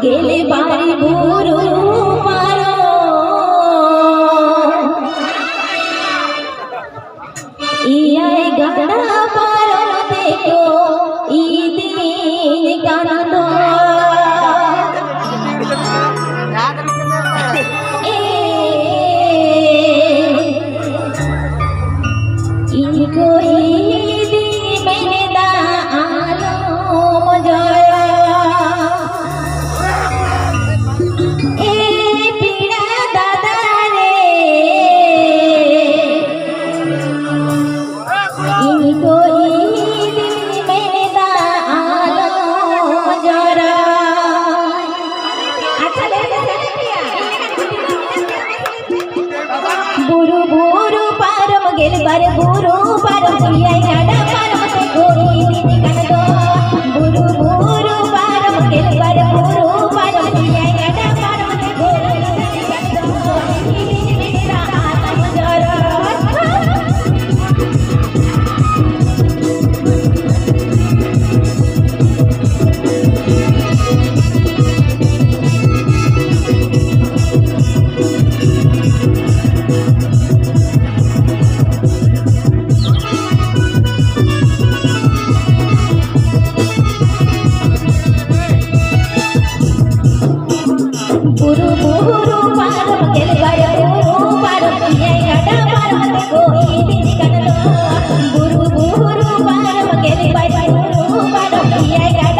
गेले बारी बुरु पारो इयाई गड़ा पारो देखो ईदी कानंदो इनको ईदी मैंने दा आलो मजरा ए पीड़ा दादा रे इनको ईदी मैंने दा आलो मजरा अच्छा बुरु बुरु पारम गेल बारे बुरु पारम कियाई गाड़ा पारम ते कोई दीदी कन दो बुरु बुरु पारम गेल बारे बुरु पारम कियाई गाड़ा पारम ते कोई दीदी कन दो दीदी मेरा आत्म जरा बुरु बुरु पारम गेल बारे बुरु पारम कियाई गाड़ा पारम ते कोई दीदी कन दो बुरु बुरु पारम गेल बारे बुरु पारम कियाई गाड़ा